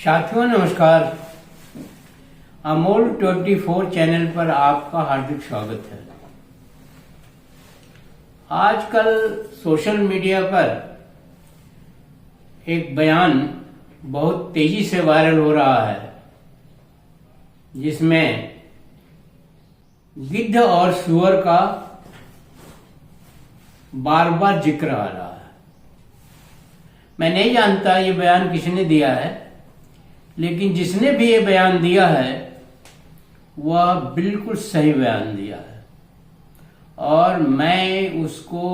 साथियों नमस्कार। अमोल 24 चैनल पर आपका हार्दिक स्वागत है। आजकल सोशल मीडिया पर एक बयान बहुत तेजी से वायरल हो रहा है, जिसमें गिद्ध और सूअर का बार बार जिक्र आ रहा है। मैं नहीं जानता ये बयान किसने दिया है, लेकिन जिसने भी ये बयान दिया है वह बिल्कुल सही बयान दिया है और मैं उसको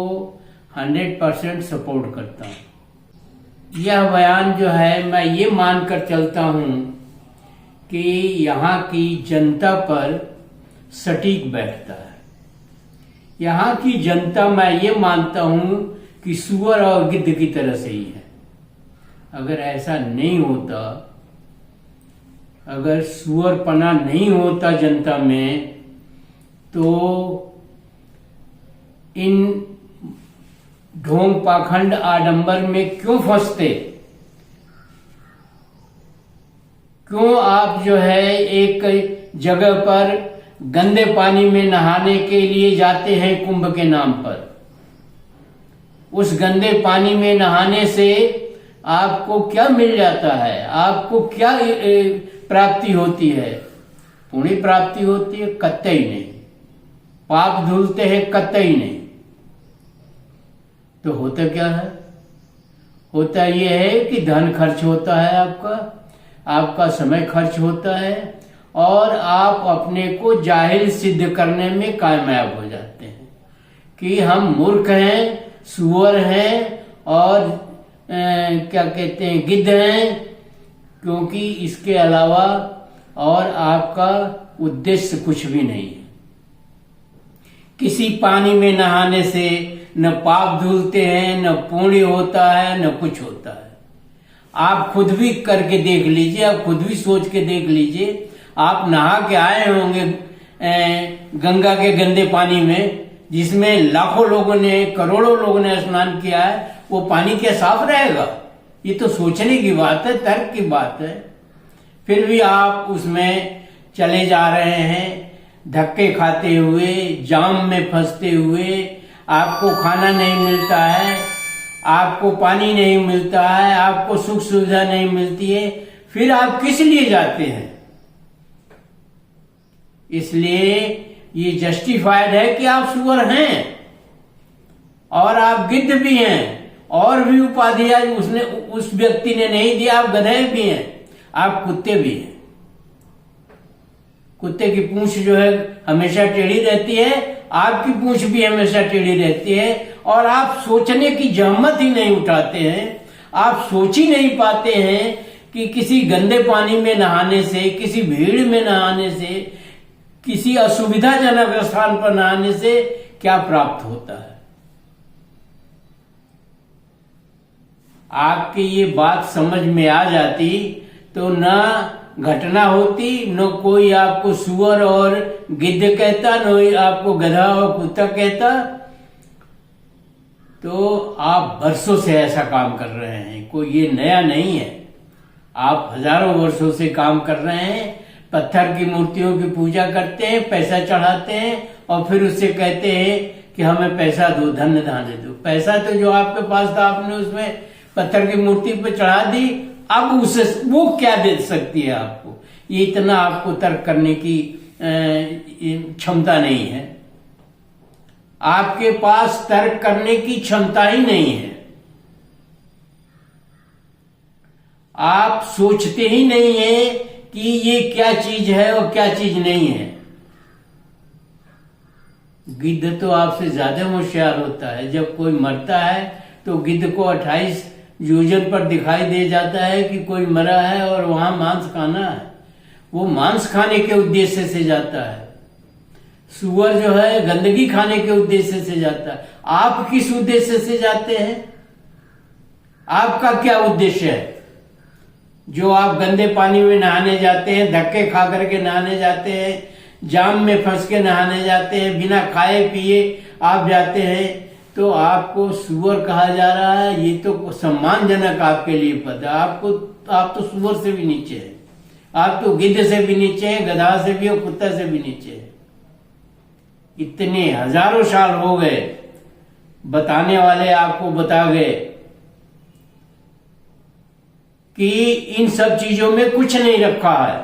100% सपोर्ट करता हूँ। यह बयान जो है मैं ये मानकर चलता हूँ कि यहाँ की जनता पर सटीक बैठता है। यहाँ की जनता मैं ये मानता हूँ कि सूअर और गिद्ध की तरह से ही है। अगर ऐसा नहीं होता, अगर सूअरपना नहीं होता जनता में, तो इन ढोंग पाखंड आडंबर में क्यों फंसते? क्यों आप जो है एक जगह पर गंदे पानी में नहाने के लिए जाते हैं कुंभ के नाम पर? उस गंदे पानी में नहाने से आपको क्या मिल जाता है? आपको क्या प्राप्ति होती है? पुण्य प्राप्ति होती है? कतई नहीं। पाप धुलते हैं? कतई नहीं। तो होता क्या है? होता यह है कि धन खर्च होता है, आपका समय खर्च होता है और आप अपने को जाहिल सिद्ध करने में कामयाब हो जाते हैं कि हम मूर्ख हैं, सूअर हैं और क्या कहते हैं, गिद्ध हैं, क्योंकि इसके अलावा और आपका उद्देश्य कुछ भी नहीं है। किसी पानी में नहाने से न पाप धुलते हैं, न पुण्य होता है, न कुछ होता है। आप खुद भी करके देख लीजिए, आप खुद भी सोच के देख लीजिए। आप नहा के आए होंगे गंगा के गंदे पानी में, जिसमें लाखों लोगों ने, करोड़ों लोगों ने स्नान किया है। वो पानी क्या साफ रहेगा? ये तो सोचने की बात है, तर्क की बात है। फिर भी आप उसमें चले जा रहे हैं, धक्के खाते हुए, जाम में फंसते हुए। आपको खाना नहीं मिलता है, आपको पानी नहीं मिलता है, आपको सुख सुविधा नहीं मिलती है, फिर आप किस लिए जाते हैं? इसलिए ये जस्टिफाइड है कि आप सूअर हैं और आप गिद्ध भी हैं, और भी उपाधियां उसने, उस व्यक्ति ने नहीं दिया। आप गधे भी हैं, आप कुत्ते भी हैं। कुत्ते की पूंछ जो है हमेशा टेढ़ी रहती है, आपकी पूंछ भी हमेशा टेढ़ी रहती है, और आप सोचने की जहमत ही नहीं उठाते हैं। आप सोच ही नहीं पाते हैं कि किसी गंदे पानी में नहाने से, किसी भीड़ में नहाने से, किसी असुविधाजनक स्थान पर नहाने से क्या प्राप्त होता है। आपकी ये बात समझ में आ जाती तो न घटना होती, न कोई आपको सूअर और गिद्ध कहता, न आपको गधा और कुत्ता कहता। तो आप वर्षों से ऐसा काम कर रहे हैं, कोई ये नया नहीं है। आप हजारों वर्षों से काम कर रहे हैं। पत्थर की मूर्तियों की पूजा करते हैं, पैसा चढ़ाते हैं और फिर उससे कहते हैं कि हमें पैसा दो, धन धान्य दो। पैसा तो जो आपके पास था आपने उसमें पत्थर की मूर्ति पे चढ़ा दी, अब उसे वो क्या दे सकती है आपको? ये इतना आपको तर्क करने की क्षमता नहीं है। आपके पास तर्क करने की क्षमता ही नहीं है। आप सोचते ही नहीं है कि ये क्या चीज है और क्या चीज नहीं है। गिद्ध तो आपसे ज्यादा होशियार होता है। जब कोई मरता है तो गिद्ध को 28 योजन पर दिखाई दे जाता है कि कोई मरा है और वहां मांस खाना है। वो मांस खाने के उद्देश्य से जाता है। सूअर जो है गंदगी खाने के उद्देश्य से जाता है। आप किस उद्देश्य से जाते हैं? आपका क्या उद्देश्य है? जो आप गंदे पानी में नहाने जाते हैं, धक्के खा करके नहाने जाते हैं, जाम में फंस के नहाने जाते हैं, बिना खाए पिए आप जाते हैं, तो आपको सुअर कहा जा रहा है, ये तो सम्मानजनक आपके लिए पद है। आप तो सुअर से भी नीचे है, आप तो गिद्ध से भी नीचे है, गधा से भी और कुत्ता से भी नीचे है। इतने हजारों साल हो गए, बताने वाले आपको बता गए कि इन सब चीजों में कुछ नहीं रखा है,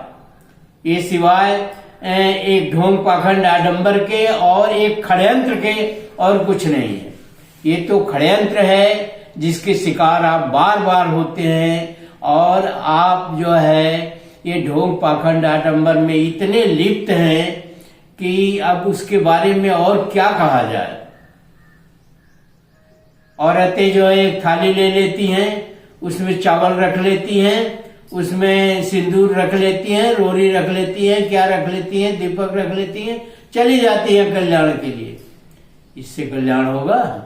ये सिवाय एक ढोंग पाखंड आडंबर के और एक षड्यंत्र के और कुछ नहीं है। ये तो षड्यंत्र है जिसके शिकार आप बार बार होते हैं, और आप जो है ये ढोंग पाखंड आडंबर में इतने लिप्त हैं कि अब उसके बारे में और क्या कहा जाए। औरतें जो है एक थाली ले लेती हैं, उसमें चावल रख लेती हैं, उसमें सिंदूर रख लेती हैं, रोरी रख लेती हैं, क्या रख लेती हैं, दीपक रख लेती हैं, चली जाती हैं कल्याण के लिए। इससे कल्याण होगा?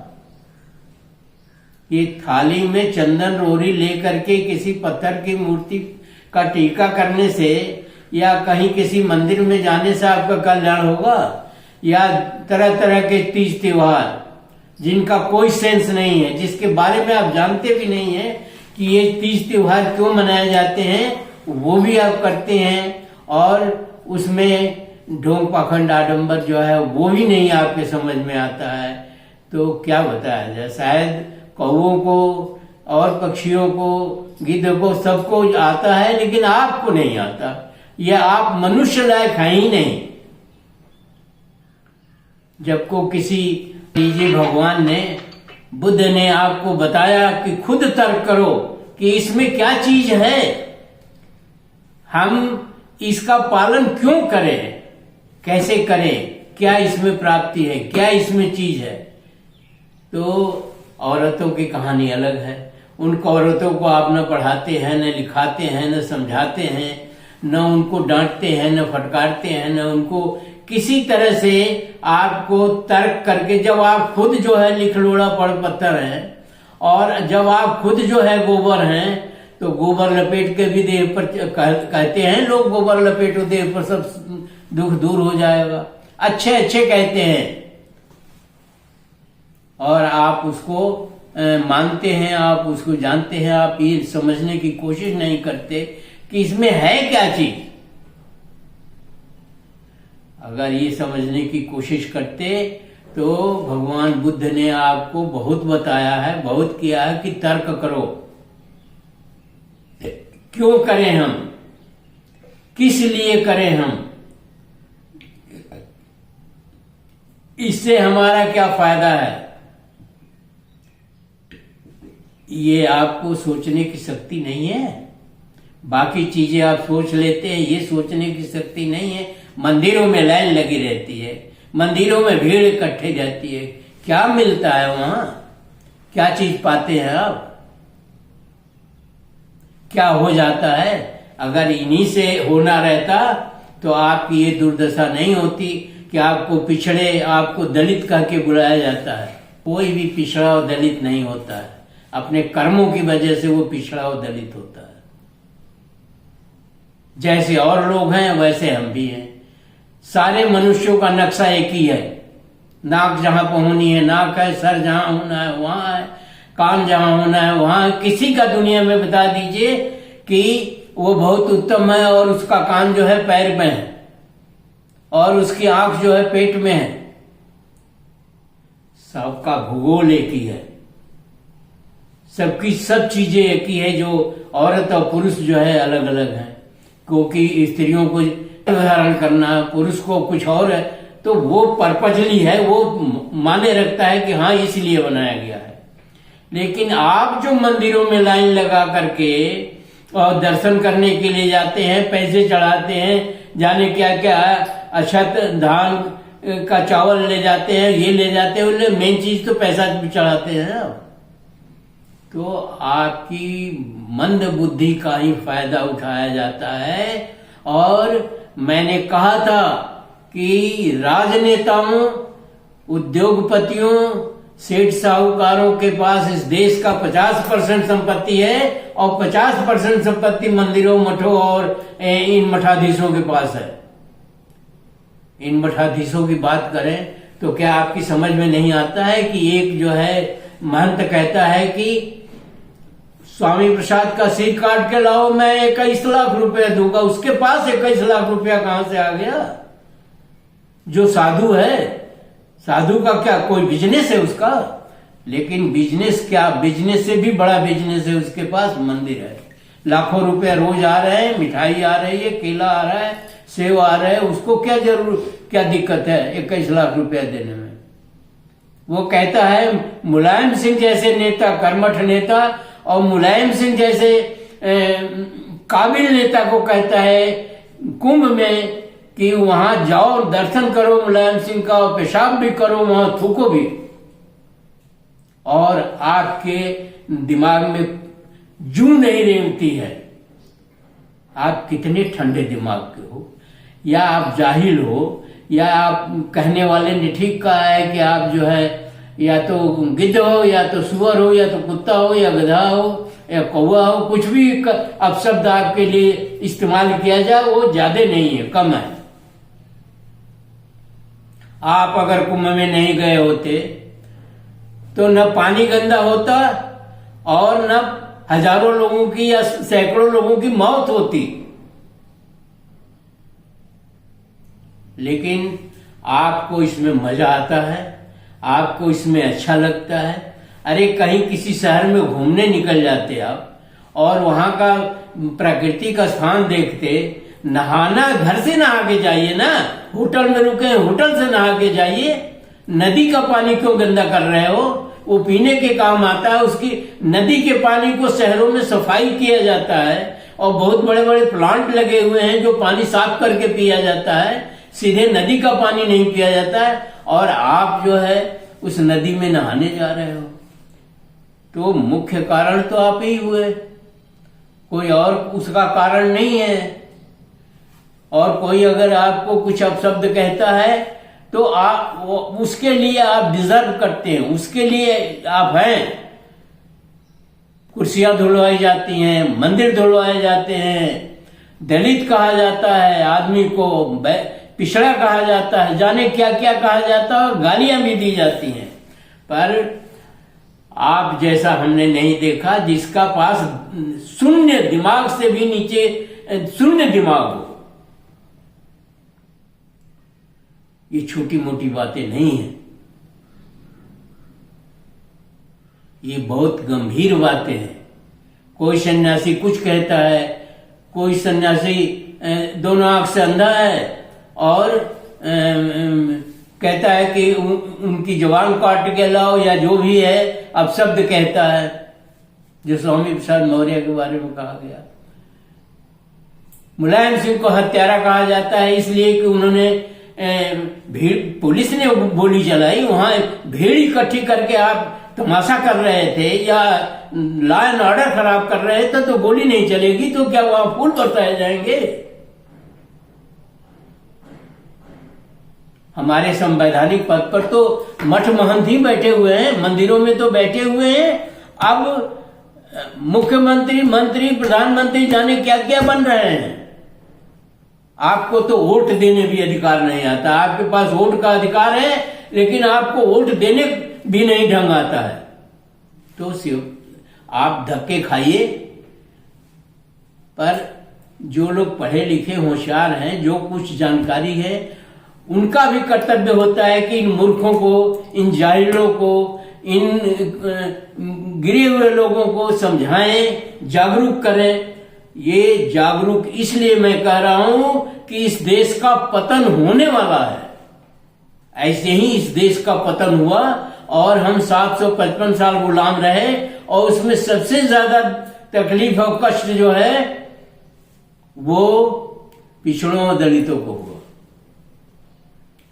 ये थाली में चंदन रोरी लेकर के किसी पत्थर की मूर्ति का टीका करने से या कहीं किसी मंदिर में जाने से आपका कल्याण होगा? या तरह तरह के तीज त्योहार जिनका कोई सेंस नहीं है, जिसके बारे में आप जानते भी नहीं है कि ये तीज त्योहार क्यों मनाए जाते हैं, वो भी आप करते हैं, और उसमें ढोंग पाखंड आडंबर जो है वो भी नहीं आपके समझ में आता है। तो क्या बताया जाए? शायद कौओं को और पक्षियों को, गिद्ध को, सबको आता है, लेकिन आपको नहीं आता। यह आप मनुष्य लायक है ही नहीं। जबको किसी भगवान ने, बुद्ध ने आपको बताया कि खुद तर्क करो कि इसमें क्या चीज है, हम इसका पालन क्यों करें, कैसे करें, क्या इसमें प्राप्ति है, क्या इसमें चीज है। तो औरतों की कहानी अलग है। उन औरतों को आप न पढ़ाते हैं, न लिखाते हैं, न समझाते हैं, न उनको डांटते हैं, न फटकारते हैं, न उनको किसी तरह से आपको तर्क करके, जब आप खुद जो है लिखलोड़ा पड़ पत्थर हैं, और जब आप खुद जो है गोबर हैं, तो गोबर लपेट के भी देह पर कहते हैं लोग, गोबर लपेटो देह पर सब दुख दूर हो जाएगा, अच्छे अच्छे कहते हैं, और आप उसको मानते हैं, आप उसको जानते हैं, आप ये समझने की कोशिश नहीं करते कि इसमें है क्या चीज। अगर ये समझने की कोशिश करते तो भगवान बुद्ध ने आपको बहुत बताया है, बहुत किया है कि तर्क करो, क्यों करें हम, किस लिए करें हम, इससे हमारा क्या फायदा है। ये आपको सोचने की शक्ति नहीं है। बाकी चीजें आप सोच लेते हैं, ये सोचने की शक्ति नहीं है। मंदिरों में लाइन लगी रहती है, मंदिरों में भीड़ इकट्ठे रहती है, क्या मिलता है वहां, क्या चीज पाते हैं आप, क्या हो जाता है। अगर इन्हीं से होना रहता तो आपकी ये दुर्दशा नहीं होती कि आपको पिछड़े, आपको दलित कह के बुलाया जाता है। कोई भी पिछड़ा और दलित नहीं होता है, अपने कर्मों की वजह से वो पिछड़ा और दलित होता है। जैसे और लोग हैं वैसे हम भी हैं। सारे मनुष्यों का नक्शा एक ही है। नाक जहां पर होनी है नाक है, सर जहां होना है वहां है, कान जहां होना है वहां है। किसी का दुनिया में बता दीजिए कि वो बहुत उत्तम है और उसका कान जो है पैर में है और उसकी आंख जो है पेट में है। सबका भूगोल एक ही है, सबकी सब चीजें एक ही है। जो औरत और पुरुष जो है अलग अलग हैं, क्योंकि स्त्रियों को धारण करना, पुरुष को कुछ और है, तो वो पर्पजली है, वो माने रखता है कि हाँ इसलिए बनाया गया है। लेकिन आप जो मंदिरों में लाइन लगा करके और दर्शन करने के लिए जाते हैं, पैसे चढ़ाते हैं, जाने क्या क्या अक्षत धान का चावल ले जाते हैं, ये ले जाते हैं, मेन चीज तो पैसा भी चढ़ाते हैं। तो आपकी मंद बुद्धि का ही फायदा उठाया जाता है। और मैंने कहा था कि राजनेताओं, उद्योगपतियों, सेठ साहूकारों के पास इस देश का 50% संपत्ति है और 50% संपत्ति मंदिरों, मठों और इन मठाधीशों के पास है। इन मठाधीशों की बात करें तो क्या आपकी समझ में नहीं आता है कि एक जो है महंत कहता है कि स्वामी प्रसाद का सिर काट के लाओ, मैं 21 लाख रुपए दूंगा। उसके पास 21 लाख रुपया कहां से आ गया? जो साधु है, साधु का क्या कोई बिजनेस है उसका? लेकिन बिजनेस क्या, बिजनेस से भी बड़ा बिजनेस है उसके पास मंदिर है। लाखों रुपया रोज आ रहे हैं, मिठाई आ रही है, केला आ रहा है, सेव आ रहा है, उसको क्या क्या दिक्कत है 21 लाख रुपया देने में? वो कहता है मुलायम सिंह जैसे नेता, कर्मठ नेता, और मुलायम सिंह जैसे काबिल नेता को कहता है कुंभ में कि वहां जाओ, दर्शन करो मुलायम सिंह का, और पेशाब भी करो, वहां थूको भी, और आपके दिमाग में जू नहीं रेंगती है। आप कितने ठंडे दिमाग के हो, या आप जाहिल हो, या आप कहने वाले ने ठीक कहा है कि आप जो है या तो गिद्ध हो, या तो सुअर हो, या तो कुत्ता हो, या गधा हो, या कौवा हो, कुछ भी अपशब्द आपके लिए इस्तेमाल किया जाए वो ज्यादा नहीं है, कम है। आप अगर कुंभ में नहीं गए होते तो न पानी गंदा होता और न हजारों लोगों की या सैकड़ों लोगों की मौत होती। लेकिन आपको इसमें मजा आता है, आपको इसमें अच्छा लगता है। अरे कहीं किसी शहर में घूमने निकल जाते आप और वहां का प्रकृति का स्थान देखते, नहाना घर से नहा के जाइए ना, होटल में रुके होटल से नहा के जाइए। नदी का पानी क्यों गंदा कर रहे हो? वो पीने के काम आता है। उसकी नदी के पानी को शहरों में सफाई किया जाता है और बहुत बड़े बड़े प्लांट लगे हुए हैं जो पानी साफ करके पिया जाता है, सीधे नदी का पानी नहीं पिया जाता है। और आप जो है उस नदी में नहाने जा रहे हो, तो मुख्य कारण तो आप ही हुए, कोई और उसका कारण नहीं है। और कोई अगर आपको कुछ अपशब्द कहता है तो आप उसके लिए आप डिजर्व करते हैं, उसके लिए आप हैं। कुर्सियां धुलवाई जाती हैं, मंदिर धुलवाए जाते हैं, दलित कहा जाता है आदमी को, पिछड़ा कहा जाता है, जाने क्या क्या कहा जाता है, और गालियां भी दी जाती हैं। पर आप जैसा हमने नहीं देखा जिसका पास शून्य दिमाग से भी नीचे शून्य दिमाग हो। ये छोटी मोटी बातें नहीं है, ये बहुत गंभीर बातें हैं। कोई सन्यासी कुछ कहता है, कोई सन्यासी दोनों आंख से अंधा है और कहता है कि उनकी जबान काट के लाओ, या जो भी है अपशब्द कहता है, जो स्वामी प्रसाद मौर्य के बारे में कहा गया। मुलायम सिंह को हत्यारा कहा जाता है इसलिए कि उन्होंने भीड़, पुलिस ने गोली चलाई, वहां भीड़ इकट्ठी करके आप तमाशा कर रहे थे या लॉ एंड ऑर्डर खराब कर रहे थे, तो गोली नहीं चलेगी तो क्या वहां फूल बरसाए जाएंगे? हमारे संवैधानिक पद पर तो मठ महंत ही बैठे हुए हैं, मंदिरों में तो बैठे हुए हैं। अब मुख्यमंत्री, मंत्री, प्रधानमंत्री जाने क्या क्या बन रहे हैं। आपको तो वोट देने भी अधिकार नहीं आता। आपके पास वोट का अधिकार है लेकिन आपको वोट देने भी नहीं ढंग आता है। तो सिर्फ आप धक्के खाइए। पर जो लोग पढ़े लिखे होशियार हैं, जो कुछ जानकारी है, उनका भी कर्तव्य होता है कि इन मूर्खों को, इन जाहिलों को, इन गिरे हुए लोगों को समझाएं, जागरूक करें। ये जागरूक इसलिए मैं कह रहा हूं कि इस देश का पतन होने वाला है। ऐसे ही इस देश का पतन हुआ और हम 755 साल गुलाम रहे, और उसमें सबसे ज्यादा तकलीफ और कष्ट जो है वो पिछड़ों और दलितों को हुआ।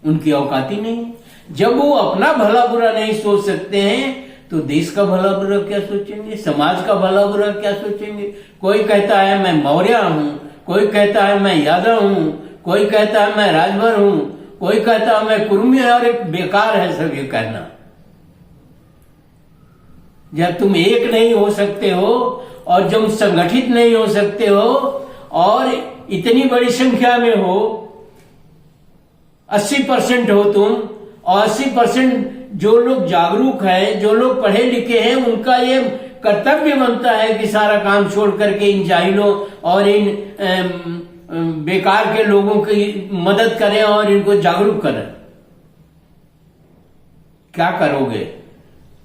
उनकी औकात ही नहीं। जब वो अपना भला बुरा नहीं सोच सकते हैं तो देश का भला बुरा क्या सोचेंगे, समाज का भला बुरा क्या सोचेंगे? कोई कहता है मैं मौर्य हूं, कोई कहता है मैं यादव हूं, कोई कहता है मैं राजभर हूं, कोई कहता है मैं कुर्मी, और एक बेकार है सब ये कहना। जब तुम एक नहीं हो सकते हो और जब संगठित नहीं हो सकते हो और इतनी बड़ी संख्या में हो, 80% हो तुम, 80% जो लोग जागरूक हैं, जो लोग पढ़े लिखे हैं, उनका ये कर्तव्य बनता है कि सारा काम छोड़ करके इन जाहिलों और इन बेकार के लोगों की मदद करें और इनको जागरूक करें। क्या करोगे?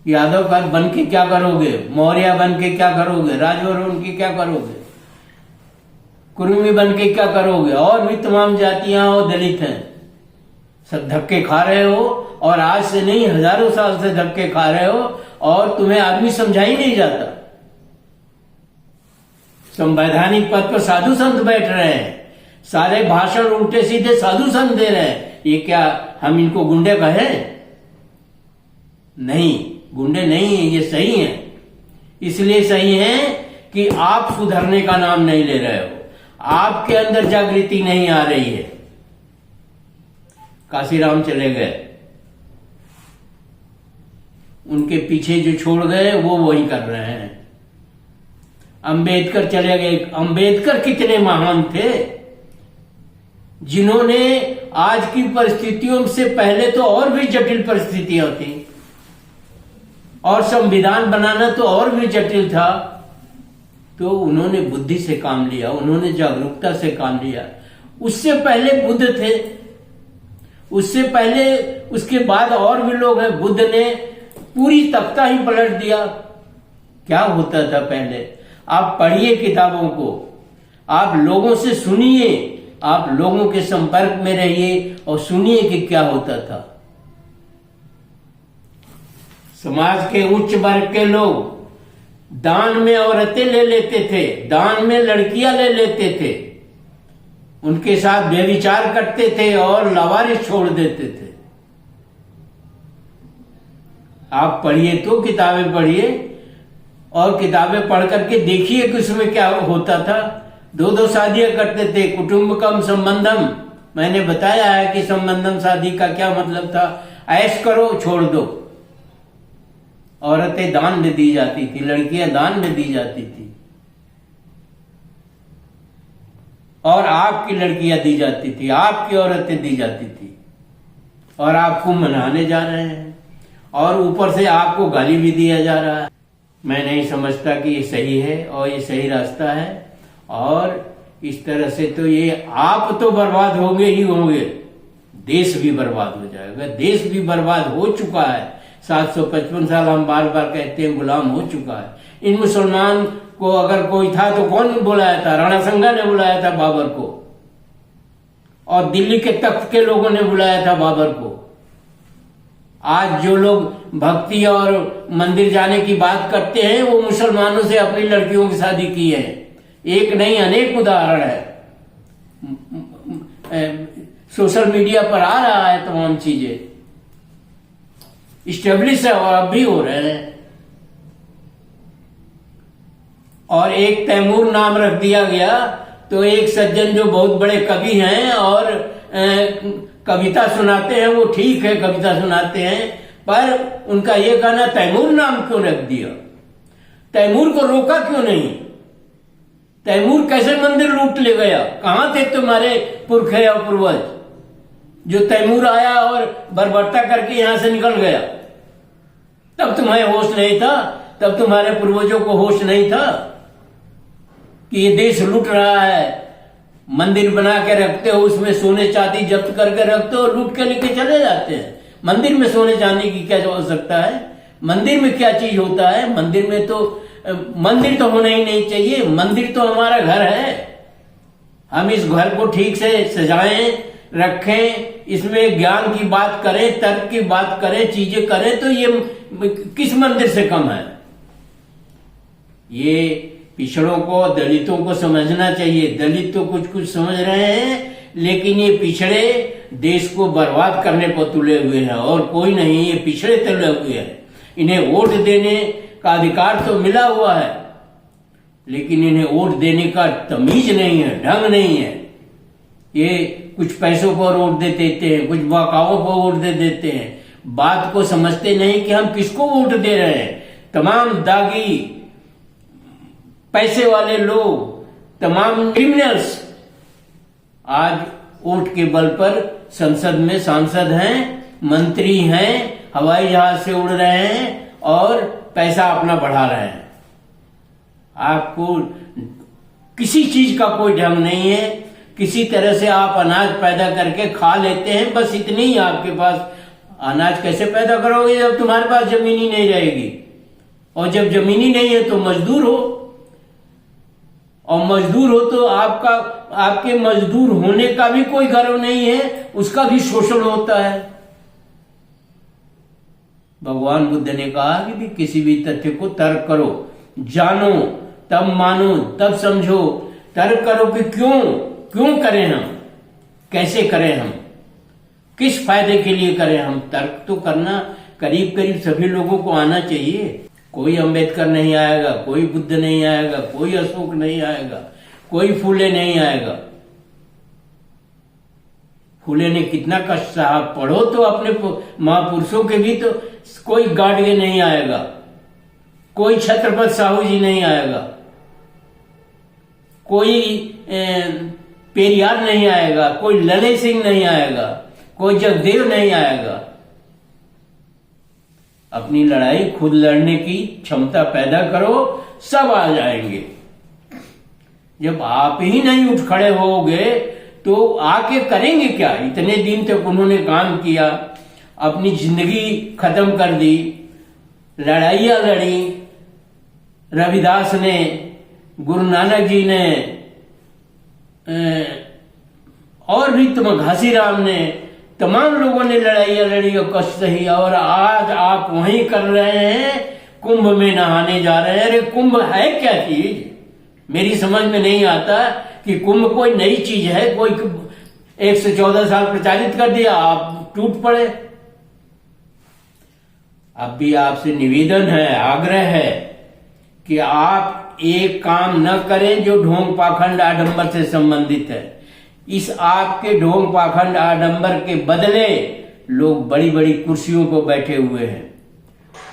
यादव का बन के क्या करोगे? मौर्य बन के क्या करोगे? राजवंश के क्या करोगे? कुर्मी बन के क्या करोगे? और भी तमाम जातियां और दलित हैं, सब धक्के खा रहे हो, और आज से नहीं हजारों साल से धक्के खा रहे हो, और तुम्हें आदमी समझा ही नहीं जाता। संवैधानिक पद पर साधु संत बैठ रहे हैं, सारे भाषण उल्टे सीधे साधु संत दे रहे हैं। ये क्या हम इनको गुंडे कहें? नहीं, गुंडे नहीं है, ये सही है। इसलिए सही है कि आप सुधरने का नाम नहीं ले रहे हो, आपके अंदर जागृति नहीं आ रही है। काशीराम चले गए, उनके पीछे जो छोड़ गए वो वही कर रहे हैं। अंबेडकर चले गए। अंबेडकर कितने महान थे, जिन्होंने आज की परिस्थितियों से पहले तो और भी जटिल परिस्थितियां थी, और संविधान बनाना तो और भी जटिल था, तो उन्होंने बुद्धि से काम लिया, उन्होंने जागरूकता से काम लिया। उससे पहले बुद्ध थे, उससे पहले, उसके बाद और भी लोग हैं। बुद्ध ने पूरी तख्ता ही पलट दिया। क्या होता था पहले? आप पढ़िए किताबों को, आप लोगों से सुनिए, आप लोगों के संपर्क में रहिए और सुनिए कि क्या होता था। समाज के उच्च वर्ग के लोग दान में औरतें ले लेते थे, दान में लड़कियां ले लेते थे, उनके साथ व्यभिचार करते थे और लावारिस छोड़ देते थे। आप पढ़िए, तो किताबें पढ़िए, और किताबें पढ़ करके देखिए कि उसमें क्या होता था। दो दो शादियां करते थे, कुटुंबकम संबंधम। मैंने बताया है कि संबंधम शादी का क्या मतलब था। ऐश करो, छोड़ दो। औरतें दान में दी जाती थी, लड़कियां दान में दी जाती थी, और आपकी लड़कियां दी जाती थी, आपकी औरतें दी जाती थी, और आपको मनाने जा रहे हैं, और ऊपर से आपको गाली भी दिया जा रहा है। मैं नहीं समझता कि ये सही है और ये सही रास्ता है। और इस तरह से तो ये आप तो बर्बाद होंगे ही होंगे, देश भी बर्बाद हो जाएगा। देश भी बर्बाद हो चुका है। 755 साल हम बार बार कहते हैं गुलाम हो चुका है। इन मुसलमान को अगर कोई था तो कौन बुलाया था? राणा संगा ने बुलाया था बाबर को, और दिल्ली के तख्त के लोगों ने बुलाया था बाबर को। आज जो लोग भक्ति और मंदिर जाने की बात करते हैं, वो मुसलमानों से अपनी लड़कियों की शादी की है। एक नहीं, अनेक उदाहरण है। सोशल मीडिया पर आ रहा है, तमाम चीजें इस्टेब्लिश है और अब भी हो रहे हैं। और एक तैमूर नाम रख दिया गया, तो एक सज्जन जो बहुत बड़े कवि हैं और कविता सुनाते हैं, वो ठीक है, कविता सुनाते हैं, पर उनका ये कहना, तैमूर नाम क्यों रख दिया? तैमूर को रोका क्यों नहीं? तैमूर कैसे मंदिर लूट ले गया? कहां थे तुम्हारे पुरखे और पूर्वज? जो तैमूर आया और बर्बरता करके यहां से निकल गया, तब तुम्हें होश नहीं था? तब तुम्हारे पूर्वजों को होश नहीं था कि ये देश लूट रहा है? मंदिर बना के रखते हो, उसमें सोने चांदी जब्त करके रखते हो, लूट के लेके चले जाते हैं। मंदिर में सोने चांदी की क्या आवश्यकता है? मंदिर में क्या चीज होता है? मंदिर में तो मंदिर तो होना ही नहीं चाहिए। मंदिर तो हमारा घर है। हम इस घर को ठीक से सजाएं, रखें, इसमें ज्ञान की बात करें, तर्क की बात करें, चीजें करें, तो ये किस मंदिर से कम है? ये पिछड़ों को, दलितों को समझना चाहिए। दलित तो कुछ कुछ समझ रहे हैं, लेकिन ये पिछड़े देश को बर्बाद करने पर तुले हुए हैं, और कोई नहीं। ये पिछड़े तुले हुए हैं। इन्हें वोट देने का अधिकार तो मिला हुआ है, लेकिन इन्हें वोट देने का तमीज नहीं है, ढंग नहीं है। ये कुछ पैसों पर वोट दे देते हैं, कुछ बकाओं पर वोट दे देते हैं। बात को समझते नहीं कि हम किसको वोट दे रहे हैं। तमाम दागी, पैसे वाले लोग, तमाम क्रिमिनल्स आज वोट के बल पर संसद में सांसद हैं, मंत्री हैं, हवाई जहाज से उड़ रहे हैं और पैसा अपना बढ़ा रहे हैं। आपको किसी चीज का कोई ढंग नहीं है। किसी तरह से आप अनाज पैदा करके खा लेते हैं, बस इतनी ही आपके पास। अनाज कैसे पैदा करोगे जब तुम्हारे पास जमीन ही नहीं रहेगी? और जब जमीन ही नहीं है तो मजदूर हो, और मजदूर हो तो आपके मजदूर होने का भी कोई गर्व नहीं है, उसका भी शोषण होता है। भगवान बुद्ध ने कहा कि भी किसी भी तथ्य को तर्क करो, जानो तब मानो तब समझो। तर्क करो कि क्यों करें हम, कैसे करें हम, किस फायदे के लिए करें हम। तर्क तो करना करीब करीब सभी लोगों को आना चाहिए। कोई अंबेडकर नहीं आएगा, कोई बुद्ध नहीं आएगा, कोई अशोक नहीं आएगा, कोई फूले नहीं आएगा। फूले ने कितना कष्ट सहा, पढ़ो तो अपने महापुरुषों के भी। तो कोई गाडगे नहीं आएगा, कोई छत्रपति साहू जी नहीं आएगा, कोई पेरियार नहीं आएगा, कोई लले सिंह नहीं आएगा, कोई जगदेव नहीं आएगा। अपनी लड़ाई खुद लड़ने की क्षमता पैदा करो, सब आ जाएंगे। जब आप ही नहीं उठ खड़े होगे तो आके करेंगे क्या? इतने दिन तक उन्होंने काम किया, अपनी जिंदगी खत्म कर दी, लड़ाइयां लड़ी। रविदास ने, गुरु नानक जी ने, और भी घासीराम ने, तमाम लोगों ने लड़ाइयां लड़ी और कष्ट सही। और आज आप वहीं कर रहे हैं, कुंभ में नहाने जा रहे हैं। अरे कुंभ है क्या चीज? मेरी समझ में नहीं आता कि कुंभ कोई नई चीज है। कोई 114 साल प्रचारित कर दिया, आप टूट पड़े। अब भी आपसे निवेदन है, आग्रह है कि आप एक काम न करें जो ढोंग पाखंड आडंबर से संबंधित है। इस आपके ढोंग पाखंड आडंबर के बदले लोग बड़ी बड़ी कुर्सियों पर बैठे हुए हैं,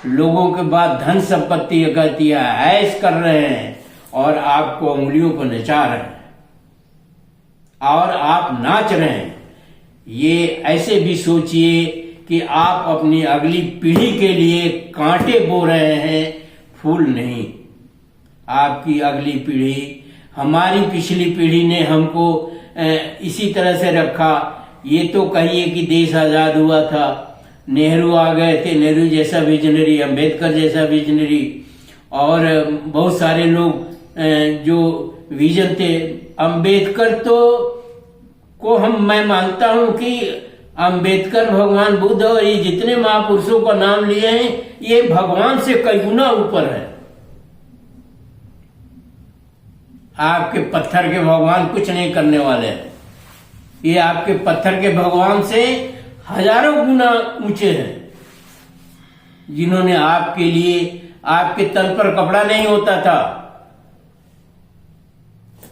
लोगों के बाद धन संपत्ति इकट्ठियां ऐश कर रहे हैं और आपको उंगलियों पर नचा रहे हैं और आप नाच रहे हैं। ये ऐसे भी सोचिए कि आप अपनी अगली पीढ़ी के लिए कांटे बो रहे हैं, फूल नहीं। आपकी अगली पीढ़ी, हमारी पिछली पीढ़ी ने हमको इसी तरह से रखा। ये तो कहिए कि देश आजाद हुआ था, नेहरू आ गए थे, नेहरू जैसा विजनरी, अंबेडकर जैसा विजनरी, और बहुत सारे लोग जो विजन थे। अंबेडकर तो को मैं मानता हूं कि अंबेडकर, भगवान बुद्ध और ये जितने महापुरुषों का नाम लिए हैं, ये भगवान से कई गुना ऊपर है। आपके पत्थर के भगवान कुछ नहीं करने वाले हैं। ये आपके पत्थर के भगवान से हजारों गुना ऊंचे हैं, जिन्होंने आपके लिए, आपके तन पर कपड़ा नहीं होता था।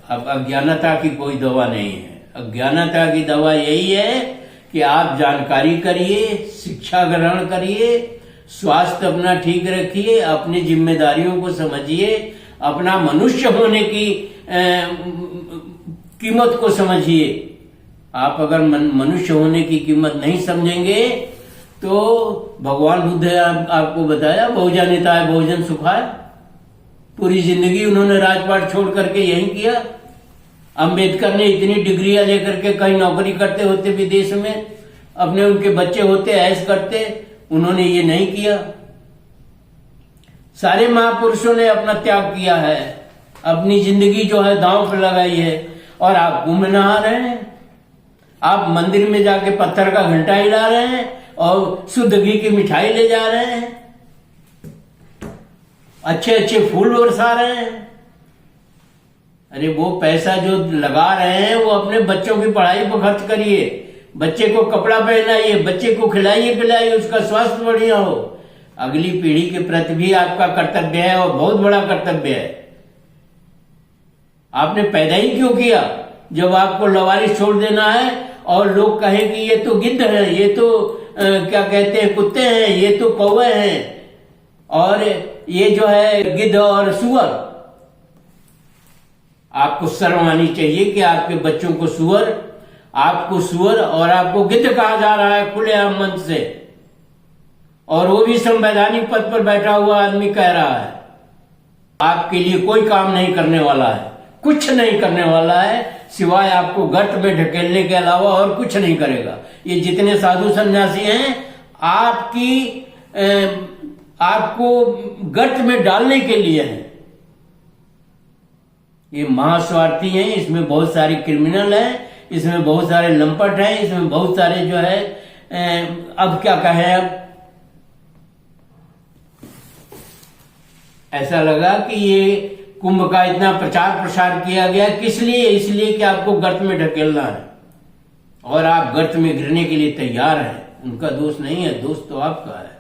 अब अज्ञानता की कोई दवा नहीं है। अज्ञानता की दवा यही है कि आप जानकारी करिए, शिक्षा ग्रहण करिए, स्वास्थ्य अपना ठीक रखिए, अपनी जिम्मेदारियों को समझिए, अपना मनुष्य होने की कीमत को समझिए। आप अगर मनुष्य होने की कीमत नहीं समझेंगे तो भगवान बुद्ध ने आपको बताया, बहुजन हिताय बहुजन सुखाय। पूरी जिंदगी उन्होंने राजपाट छोड़ करके यही किया। अंबेडकर ने इतनी डिग्रियां लेकर के कहीं नौकरी करते होते विदेश में, अपने उनके बच्चे होते ऐश करते, उन्होंने ये नहीं किया। सारे महापुरुषों ने अपना त्याग किया है, अपनी जिंदगी जो है दांव पर लगाई है। और आप कुंभ नहा रहे हैं, आप मंदिर में जाके पत्थर का घंटा हिला रहे हैं और शुद्ध घी की मिठाई ले जा रहे हैं, अच्छे अच्छे फूल बरसा रहे हैं। अरे वो पैसा जो लगा रहे हैं वो अपने बच्चों की पढ़ाई पर खर्च करिए, बच्चे को कपड़ा पहनाइए, बच्चे को खिलाइए पिलाइए, उसका स्वास्थ्य बढ़िया हो। अगली पीढ़ी के प्रति भी आपका कर्तव्य है और बहुत बड़ा कर्तव्य है। आपने पैदा ही क्यों किया जब आपको लवारिस छोड़ देना है और लोग कहें कि ये तो गिद्ध है, ये तो क्या कहते हैं कुत्ते हैं, ये तो कौवे हैं, और ये जो है गिद्ध और सुअर। आपको शर्म आनी चाहिए कि आपके बच्चों को सुअर आपको सुअर और आपको गिद्ध कहा जा रहा है खुलेआम मंच से, और वो भी संवैधानिक पद पर बैठा हुआ आदमी कह रहा है आपके लिए कोई काम नहीं करने वाला है, कुछ नहीं करने वाला है, सिवाय आपको गर्त में ढकेलने के अलावा और कुछ नहीं करेगा। ये जितने साधु सन्यासी हैं आपको गर्त में डालने के लिए हैं। ये महास्वार्थी हैं, इसमें बहुत सारे क्रिमिनल हैं, इसमें बहुत सारे लंपट हैं, इसमें बहुत सारे जो है अब क्या कहें, अब ऐसा लगा कि ये कुंभ का इतना प्रचार प्रसार किया गया किस लिए? इसलिए कि आपको गर्त में ढकेलना है और आप गर्त में गिरने के लिए तैयार हैं। उनका दोष नहीं है, दोष तो आपका है।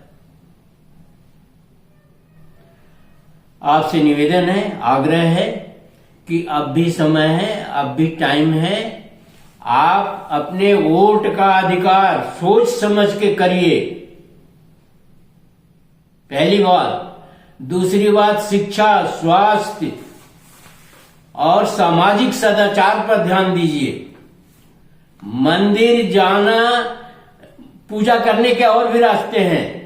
आपसे निवेदन है, आग्रह है कि अब भी समय है, अब भी टाइम है, आप अपने वोट का अधिकार सोच समझ के करिए, पहली बात। दूसरी बात, शिक्षा, स्वास्थ्य और सामाजिक सदाचार पर ध्यान दीजिए। मंदिर जाना, पूजा करने के और भी रास्ते हैं।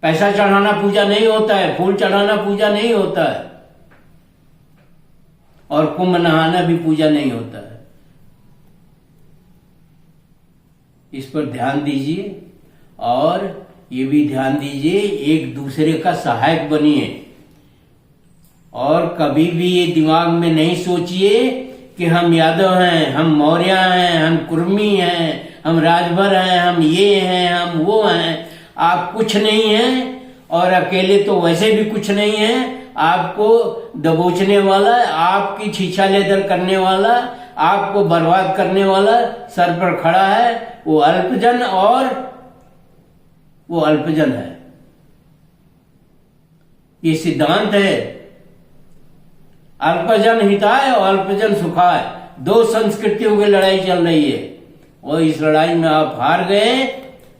पैसा चढ़ाना पूजा नहीं होता है, फूल चढ़ाना पूजा नहीं होता है, और कुंभ नहाना भी पूजा नहीं होता है। इस पर ध्यान दीजिए और ये भी ध्यान दीजिए एक दूसरे का सहायक बनिए, और कभी भी ये दिमाग में नहीं सोचिए कि हम यादव हैं, हम मौर्य हैं, हम कुर्मी हैं, हम राजभर हैं, हम ये हैं, हम वो हैं। आप कुछ नहीं हैं, और अकेले तो वैसे भी कुछ नहीं हैं। आपको दबोचने वाला, आपकी छीछा लेदर करने वाला, आपको बर्बाद करने वाला सर पर खड़ा है, वो अल्पजन, और वो अल्पजन है। ये सिद्धांत है, अल्पजन हिताय और अल्पजन सुखाय। दो संस्कृतियों की लड़ाई चल रही है, और इस लड़ाई में आप हार गए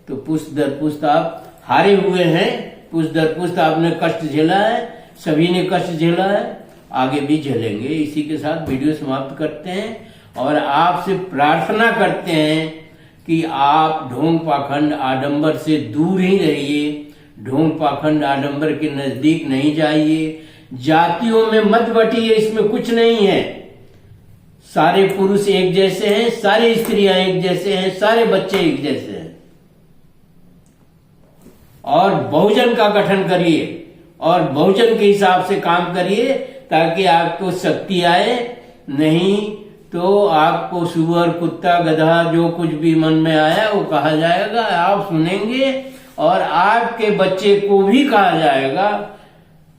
तो पुष्ट दर पुष्ट आप हारे हुए हैं। पुष्ट दर पुष्ट आपने कष्ट झेला है, सभी ने कष्ट झेला है, आगे भी झेलेंगे। इसी के साथ वीडियो समाप्त करते हैं और आपसे प्रार्थना करते हैं कि आप ढोंग पाखंड आडंबर से दूर ही रहिए, ढोंग पाखंड आडंबर के नजदीक नहीं जाइए, जातियों में मत बटिए, इसमें कुछ नहीं है। सारे पुरुष एक जैसे हैं, सारी स्त्रियां एक जैसे हैं, सारे बच्चे एक जैसे हैं। और बहुजन का गठन करिए और बहुजन के हिसाब से काम करिए, ताकि आपको शक्ति आए। नहीं तो आपको सुअर, कुत्ता, गधा, जो कुछ भी मन में आया वो कहा जाएगा, आप सुनेंगे, और आपके बच्चे को भी कहा जाएगा।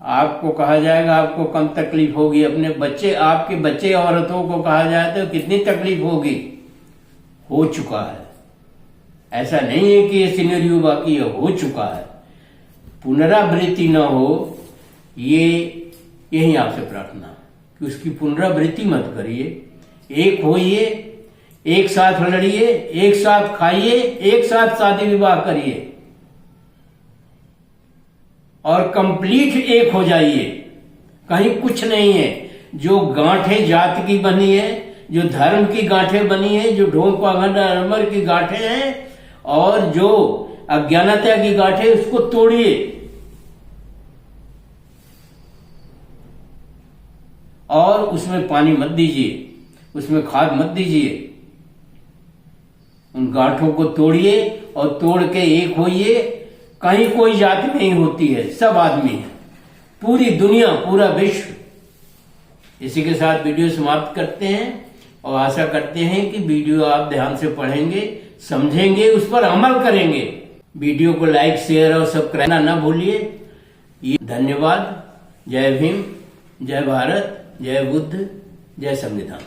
आपको कहा जाएगा, आपको कम तकलीफ होगी, अपने बच्चे, आपके बच्चे औरतों को कहा जाए तो कितनी तकलीफ होगी। हो चुका है, ऐसा नहीं है कि ये सिनेरियो बाकी है, हो चुका है। पुनरावृत्ति न हो, ये यही आपसे प्रार्थना कि उसकी पुनरावृत्ति मत करिए। एक होइए, एक साथ लड़िए, एक साथ खाइए, एक साथ शादी विवाह करिए, और कंप्लीट एक हो जाइए। कहीं कुछ नहीं है। जो गांठें जात की बनी है, जो धर्म की गांठें बनी है, जो ढोंग पाखंड आडंबर की गांठें हैं, और जो अज्ञानता की गांठें, उसको तोड़िए। और उसमें पानी मत दीजिए, उसमें खाद मत दीजिए। उन गांठों को तोड़िए और तोड़ के एक होइए। कहीं कोई जाति नहीं होती है, सब आदमी है, पूरी दुनिया, पूरा विश्व। इसी के साथ वीडियो समाप्त करते हैं और आशा करते हैं कि वीडियो आप ध्यान से पढ़ेंगे, समझेंगे, उस पर अमल करेंगे। वीडियो को लाइक, शेयर और सब्सक्राइब करना ना भूलिए। धन्यवाद। जय भीम, जय भारत, जय बुद्ध, जय संविधान।